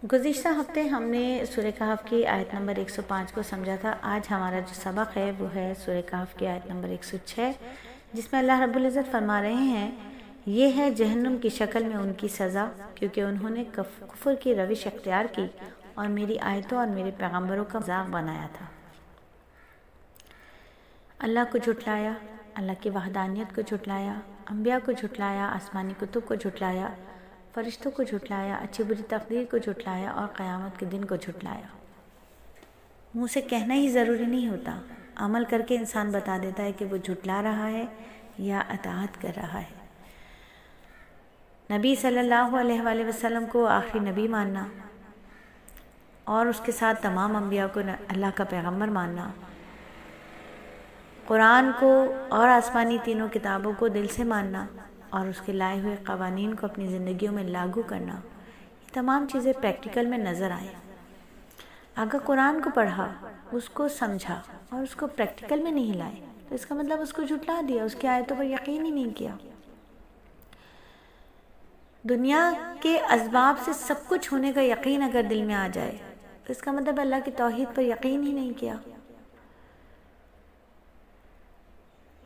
گزشتہ ہفتے ہم نے سورہ کہف کی آیت نمبر 105 کو سمجھا تھا۔ آج ہمارا جو سبق ہے وہ ہے سورہ کہف کی آیت نمبر 106، جس میں اللہ رب العزت فرما رہے ہیں، یہ ہے جہنم کی شکل میں ان کی سزا، کیونکہ انہوں نے کفر کی روش اختیار کی اور میری آیتوں اور میرے پیغمبروں کا مذاق بنایا تھا۔ اللہ کو جھٹلایا، اللہ کی وحدانیت کو جھٹلایا، انبیاء کو جھٹلایا، آسمانی کتب کو جھٹلایا، فرشتوں کو جھٹلایا، اچھی بری تقدیر کو جھٹلایا اور قیامت کے دن کو جھٹلایا۔ منہ سے کہنا ہی ضروری نہیں ہوتا، عمل کر کے انسان بتا دیتا ہے کہ وہ جھٹلا رہا ہے یا اطاعت کر رہا ہے۔ نبی صلی اللہ علیہ وآلہ وسلم کو آخری نبی ماننا اور اس کے ساتھ تمام انبیاء کو اللہ کا پیغمبر ماننا، قرآن کو اور آسمانی تینوں کتابوں کو دل سے ماننا اور اس کے لائے ہوئے قوانین کو اپنی زندگیوں میں لاگو کرنا، یہ تمام چیزیں پریکٹیکل میں نظر آئیں۔ اگر قرآن کو پڑھا، اس کو سمجھا اور اس کو پریکٹیکل میں نہیں لائے تو اس کا مطلب اس کو جھٹلا دیا، اس کی آیتوں پر یقین ہی نہیں کیا۔ دنیا کے اسباب سے سب کچھ ہونے کا یقین اگر دل میں آ جائے تو اس کا مطلب اللہ کی توحید پر یقین ہی نہیں کیا۔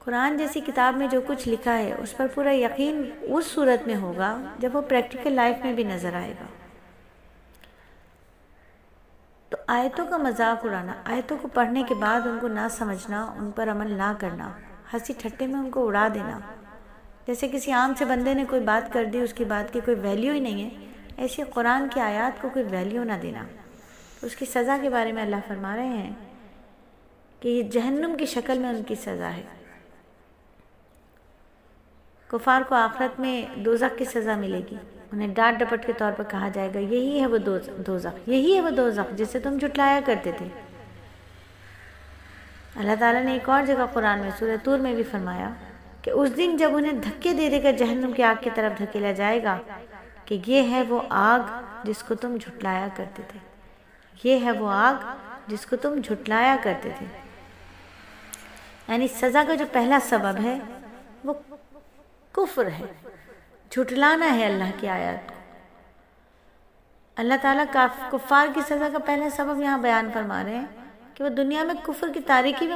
قرآن جیسی کتاب میں جو کچھ لکھا ہے اس پر پورا یقین اس صورت میں ہوگا جب وہ پریکٹیکل لائف میں بھی نظر آئے گا۔ تو آیتوں کا مذاق اڑانا، آیتوں کو پڑھنے کے بعد ان کو نہ سمجھنا، ان پر عمل نہ کرنا، ہنسی ٹھٹے میں ان کو اڑا دینا، جیسے کسی عام سے بندے نے کوئی بات کر دی، اس کی بات کی کوئی ویلیو ہی نہیں ہے، ایسی قرآن کی آیات کو کوئی ویلیو نہ دینا۔ اس کی سزا کے بارے میں اللہ فرما رہے ہیں کہ یہ جہنم کی شکل میں ان کی سزا ہے۔ کفار کو آخرت میں دوزخ کی سزا ملے گی، انہیں ڈانٹ ڈپٹ کے طور پر کہا جائے گا، یہی ہے وہ دوزخ، یہی ہے وہ دوزخ جسے تم جھٹلایا کرتے تھے۔ اللہ تعالیٰ نے ایک اور جگہ قرآن میں سورہ طور میں بھی فرمایا کہ اس دن جب انہیں دھکے دے دے کر جہنم کی آگ کی طرف دھکیلا جائے گا کہ یہ ہے وہ آگ جس کو تم جھٹلایا کرتے تھے، یہ ہے وہ آگ جس کو تم جھٹلایا کرتے تھے۔ یعنی سزا کا جو پہلا سبب ہے وہ کفر ہے، جھٹلانا ہے اللہ کی آیات کو۔ اللہ تعالیٰ کفار کی سزا کا پہلا سبب یہاں بیان فرما رہے ہیں کہ وہ دنیا میں کفر کی تاریکی میں